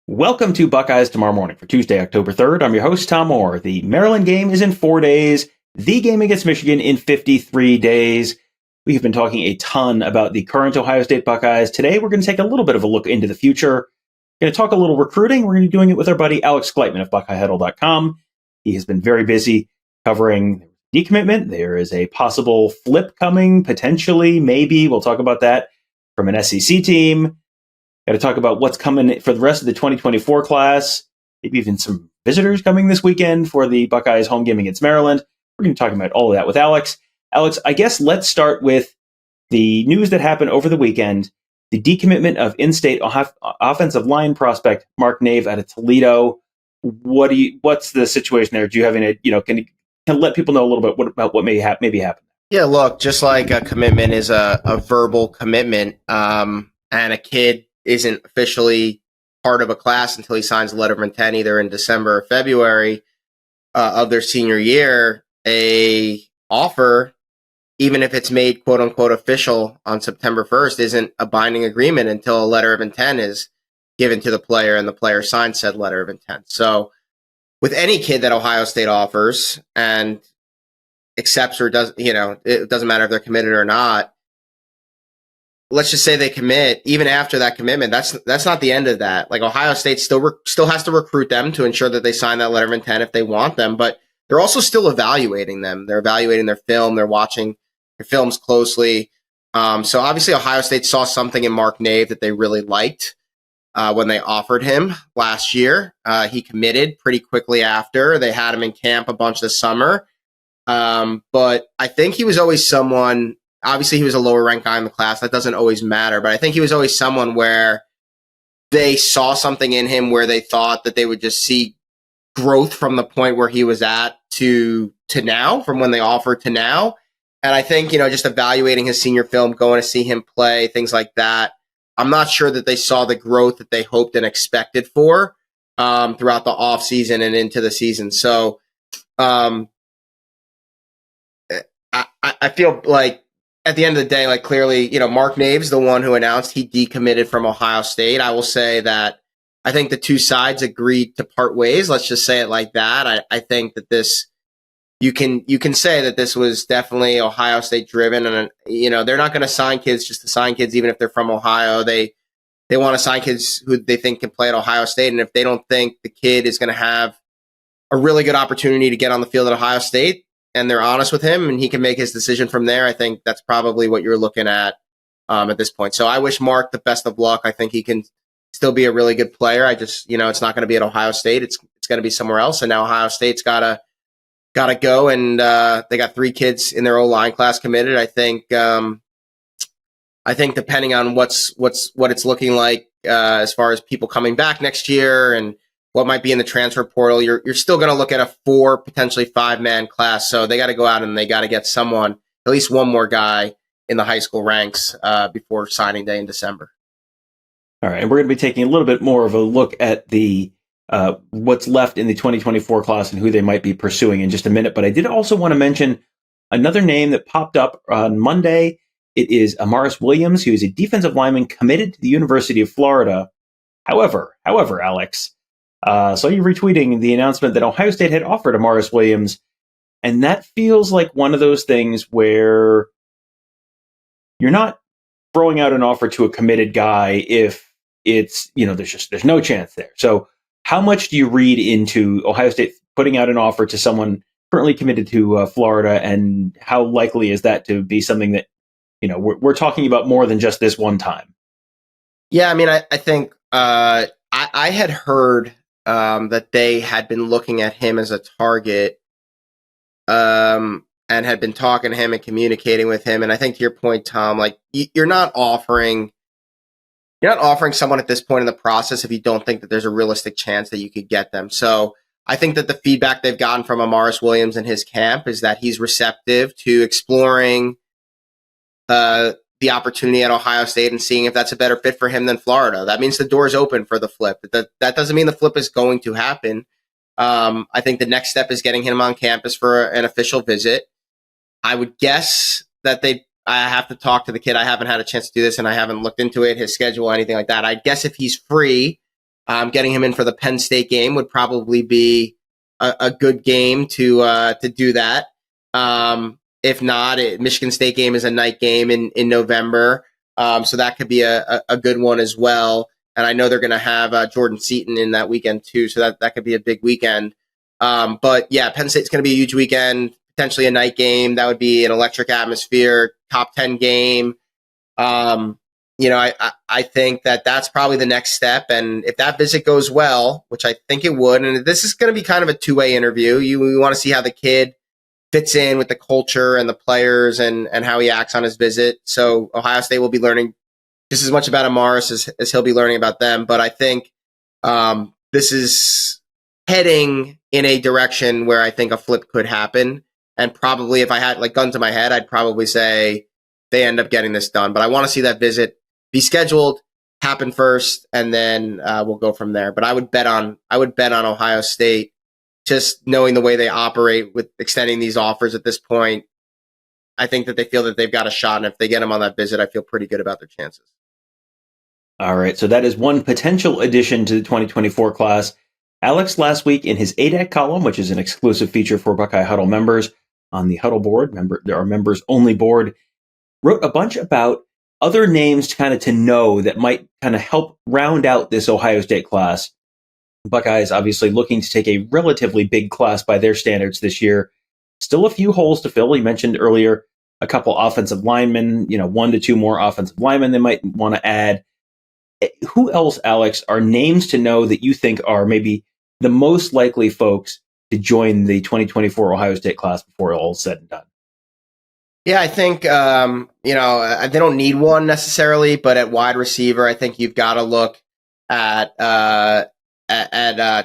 Welcome to Buckeyes Tomorrow Morning for Tuesday, October 3rd. I'm your host, Tom Orr. The Maryland game is in 4 days. The game against Michigan in 53 days. We have been talking a ton about the current Ohio State Buckeyes. Today, we're going to take a little bit of a look into the future. We're going to talk a little recruiting. We're going to be doing it with our buddy Alex Gleitman of BuckeyeHuddle.com. He has been very busy covering decommitment. There is a possible flip coming, potentially, maybe. We'll talk about that from an SEC team. Got to talk about what's coming for the rest of the 2024 class. Maybe even some visitors coming this weekend for the Buckeyes home game against Maryland. We're going to talk about all of that with Alex. Alex, I guess let's start with the news that happened over the weekend. The decommitment of in-state offensive line prospect Mark Nave out of Toledo. What's the situation there? Do you have any? Can you let people know a little bit about what maybe happened? Yeah, look, just like a commitment is a verbal commitment, and a kid isn't officially part of a class until he signs a letter of intent either in December or February of their senior year. A offer, even if it's made quote unquote official on September 1st, isn't a binding agreement until a letter of intent is given to the player and the player signs said letter of intent. So with any kid that Ohio State offers and accepts or does, it doesn't matter if they're committed or not. Let's just say they commit. Even after that commitment, that's not the end of that. Like Ohio State still has to recruit them to ensure that they sign that letter of intent if they want them, but they're also still evaluating them. They're evaluating their film. They're watching their films closely. So obviously Ohio State saw something in Mark Nave that they really liked when they offered him last year. He committed pretty quickly after. They had him in camp a bunch this summer. But I think he was always someone. Obviously, he was a lower ranked guy in the class. That doesn't always matter. But I think he was always someone where they saw something in him where they thought that they would just see growth from the point where he was at to now, from when they offered to now. And I think, just evaluating his senior film, going to see him play, things like that, I'm not sure that they saw the growth that they hoped and expected for throughout the offseason and into the season. So I feel like, at the end of the day, like clearly, Mark Nave's the one who announced he decommitted from Ohio State. I will say that I think the two sides agreed to part ways. Let's just say it like that. I think that this, you can say that this was definitely Ohio State driven, and they're not going to sign kids just to sign kids, even if they're from Ohio. They want to sign kids who they think can play at Ohio State, and if they don't think the kid is going to have a really good opportunity to get on the field at Ohio State, and they're honest with him and he can make his decision from there, I think that's probably what you're looking at this point. So I wish Mark the best of luck. I think he can still be a really good player. I just, it's not going to be at Ohio State. It's going to be somewhere else. And now Ohio State's got to go. And they got 3 kids in their O-line class committed. I think depending on what it's looking like as far as people coming back next year and what might be in the transfer portal, you're still going to look at a 4, potentially 5-man class. So they got to go out and they got to get someone, at least one more guy in the high school ranks before signing day in December. All right, and we're going to be taking a little bit more of a look at the what's left in the 2024 class and who they might be pursuing in just a minute. But I did also want to mention another name that popped up on Monday. It is Amaris Williams, who is a defensive lineman committed to the University of Florida. However, Alex, saw you retweeting the announcement that Ohio State had offered Amaris Williams, and that feels like one of those things where you're not throwing out an offer to a committed guy if it's, there's no chance there. So how much do you read into Ohio State putting out an offer to someone currently committed to Florida, and how likely is that to be something that, we're talking about more than just this one time? Yeah, I mean, I think I had heard that they had been looking at him as a target and had been talking to him and communicating with him. And I think to your point, Tom, like you're not offering someone at this point in the process if you don't think that there's a realistic chance that you could get them. So I think that the feedback they've gotten from Amaris Williams and his camp is that he's receptive to exploring the opportunity at Ohio State and seeing if that's a better fit for him than Florida. That means the door is open for the flip. That doesn't mean the flip is going to happen. I think the next step is getting him on campus for an official visit. I would guess that I have to talk to the kid. I haven't had a chance to do this and I haven't looked into it, his schedule, anything like that. I guess if he's free Getting him in for the Penn State game would probably be a good game to do that. If not, Michigan State game is a night game in November, so that could be a good one as well. And I know they're going to have Jordan Seaton in that weekend too, so that could be a big weekend. But yeah, Penn State's going to be a huge weekend, potentially a night game. That would be an electric atmosphere, top 10 game. I think that's probably the next step. And if that visit goes well, which I think it would, and this is going to be kind of a two-way interview. We want to see how the kid fits in with the culture and the players and how he acts on his visit. So Ohio State will be learning just as much about Amaris as he'll be learning about them. But I think this is heading in a direction where I think a flip could happen. And probably if I had like gun to my head, I'd probably say they end up getting this done. But I want to see that visit be scheduled, happen first, and then we'll go from there. But I would bet on Ohio State, just knowing the way they operate with extending these offers at this point. I think that they feel that they've got a shot, and if they get them on that visit, I feel pretty good about their chances. All right, so that is one potential addition to the 2024 class. Alex, last week in his ADAC column, which is an exclusive feature for Buckeye Huddle members on the Huddle board, there are members-only board, wrote a bunch about other names to know that might kind of help round out this Ohio State class. Buckeyes obviously looking to take a relatively big class by their standards this year. Still a few holes to fill. You mentioned earlier a couple offensive linemen, 1 to 2 more offensive linemen they might want to add. Who else, Alex, are names to know that you think are maybe the most likely folks to join the 2024 Ohio State class before all is said and done? Yeah, I think, they don't need one necessarily, but at wide receiver, I think you've got to look at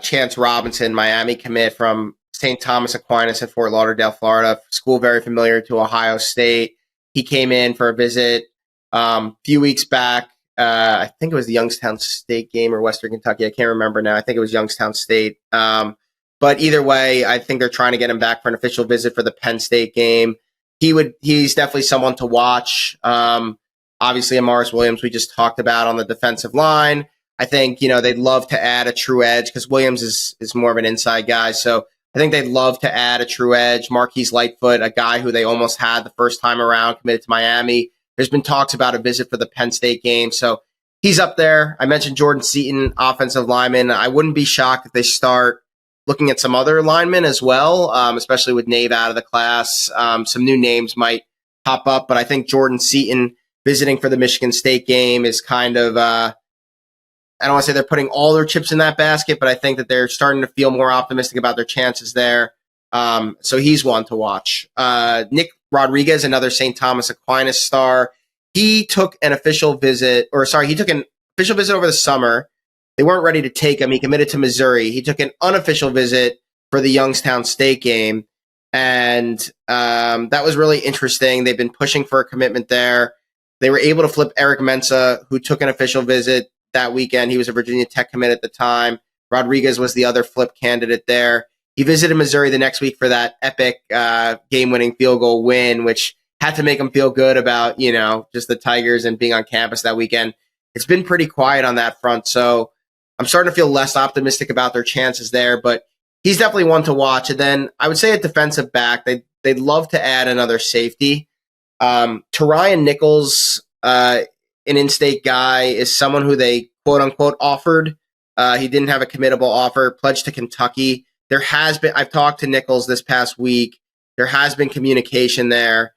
Chance Robinson, Miami commit from St. Thomas Aquinas in Fort Lauderdale, Florida, school very familiar to Ohio State. He came in for a visit a few weeks back. I think it was the Youngstown State game or Western Kentucky. I can't remember now. I think it was Youngstown State. But either way, I think they're trying to get him back for an official visit for the Penn State game. He's definitely someone to watch. Obviously, Amaris Williams, we just talked about on the defensive line. I think, they'd love to add a true edge because Williams is more of an inside guy. So I think they'd love to add a true edge. Marquise Lightfoot, a guy who they almost had the first time around, committed to Miami. There's been talks about a visit for the Penn State game. So he's up there. I mentioned Jordan Seaton, offensive lineman. I wouldn't be shocked if they start looking at some other linemen as well, especially with Nave out of the class. Some new names might pop up, but I think Jordan Seaton visiting for the Michigan State game is kind of, I don't want to say they're putting all their chips in that basket, but I think that they're starting to feel more optimistic about their chances there. So he's one to watch. Nick Rodriguez, another St. Thomas Aquinas star. He took an official visit over the summer. They weren't ready to take him. He committed to Missouri. He took an unofficial visit for the Youngstown State game. And that was really interesting. They've been pushing for a commitment there. They were able to flip Eric Mensah, who took an official visit that weekend. He was a Virginia Tech commit at the time. Rodriguez was the other flip candidate there. He visited Missouri the next week for that epic game-winning field goal win, which had to make him feel good about, just the Tigers and being on campus that weekend. It's been pretty quiet on that front, so I'm starting to feel less optimistic about their chances there, but he's definitely one to watch. And then I would say at defensive back, they'd love to add another safety. Terion Nichols, an in-state guy, is someone who they quote-unquote offered. He didn't have a committable offer, pledged to Kentucky. I've talked to Nichols this past week. There has been communication there.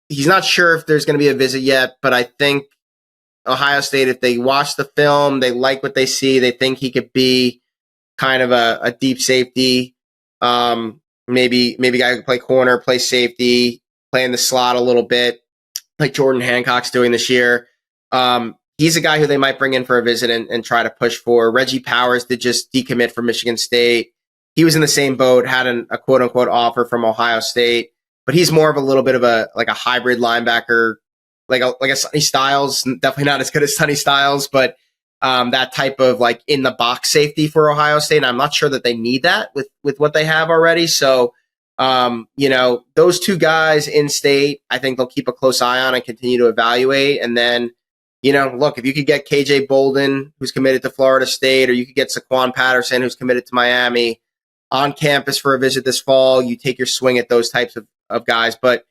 He's not sure if there's going to be a visit yet, but I think Ohio State, if they watch the film, they like what they see, they think he could be kind of a deep safety. Maybe a guy who can play corner, play safety, play in the slot a little bit, like Jordan Hancock's doing this year. He's a guy who they might bring in for a visit and try to push for. Reggie Powers did just decommit from Michigan State. He was in the same boat, had a quote-unquote offer from Ohio State, but he's more of a little bit of a hybrid linebacker, like a Sonny Styles. Definitely not as good as Sonny Styles, but that type of in the box safety for Ohio State. And I'm not sure that they need that with what they have already. So, those two guys in state, I think they'll keep a close eye on and continue to evaluate. And then look, if you could get KJ Bolden, who's committed to Florida State, or you could get Saquon Patterson, who's committed to Miami, on campus for a visit this fall, you take your swing at those types of guys. But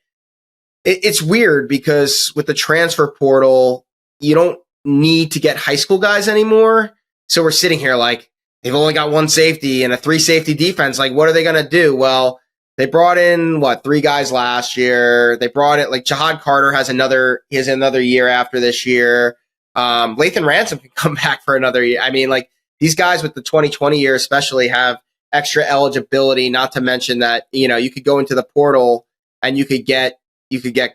it's weird because with the transfer portal, you don't need to get high school guys anymore. So we're sitting here like, they've only got one safety and a 3-safety defense. Like, what are they going to do? Well, they brought in, 3 guys last year. They brought it, Jahad Carter has another year after this year. Lathan Ransom can come back for another year. I mean, these guys with the 2020 year especially have extra eligibility, not to mention that, you could go into the portal and you could get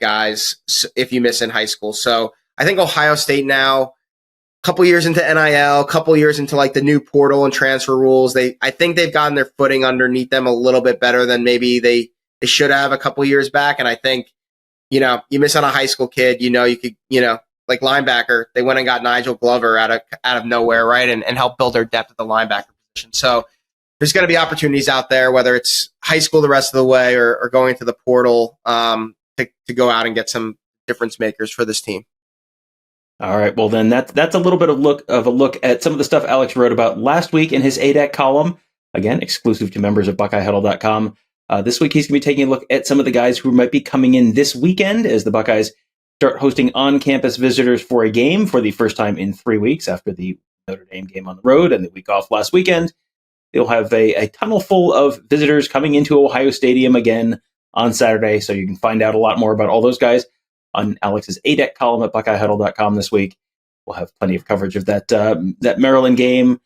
guys if you miss in high school. So I think Ohio State now, couple years into NIL, couple years into the new portal and transfer rules, I think they've gotten their footing underneath them a little bit better than maybe they should have a couple years back. And I think, you miss on a high school kid, you could, like linebacker, they went and got Nigel Glover out of nowhere, right? And helped build their depth at the linebacker position. So there's going to be opportunities out there, whether it's high school the rest of the way or going to the portal to go out and get some difference makers for this team. All right. Well, then that's a little bit of a look at some of the stuff Alex wrote about last week in his ADEC column. Again, exclusive to members of BuckeyeHuddle.com. This week, he's going to be taking a look at some of the guys who might be coming in this weekend as the Buckeyes start hosting on-campus visitors for a game for the first time in 3 weeks after the Notre Dame game on the road and the week off last weekend. They'll have a tunnel full of visitors coming into Ohio Stadium again on Saturday, so you can find out a lot more about all those guys on Alex's ADEC column at BuckeyeHuddle.com this week. We'll have plenty of coverage of that Maryland game.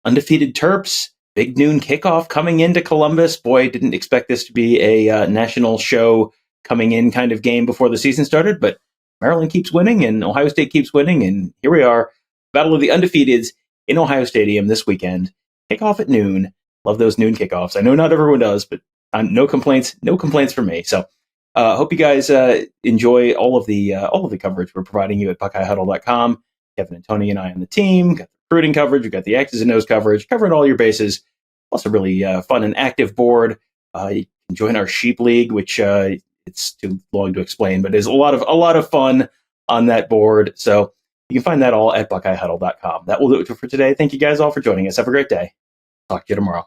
Undefeated Terps, big noon kickoff coming into Columbus. Boy, didn't expect this to be a national show coming in kind of game before the season started, but Maryland keeps winning and Ohio State keeps winning, and here we are, Battle of the Undefeateds in Ohio Stadium this weekend. Kickoff at noon. Love those noon kickoffs. I know not everyone does, but no complaints from me. So hope you guys enjoy all of the coverage we're providing you at BuckeyeHuddle.com. Kevin and Tony and I on the team. Got the recruiting coverage. We've got the X's and O's coverage, covering all your bases. Plus a really fun and active board. You can join our Sheep League, which it's too long to explain, but there's a lot of fun on that board. So you can find that all at BuckeyeHuddle.com. That will do it for today. Thank you guys all for joining us. Have a great day. Talk to you tomorrow.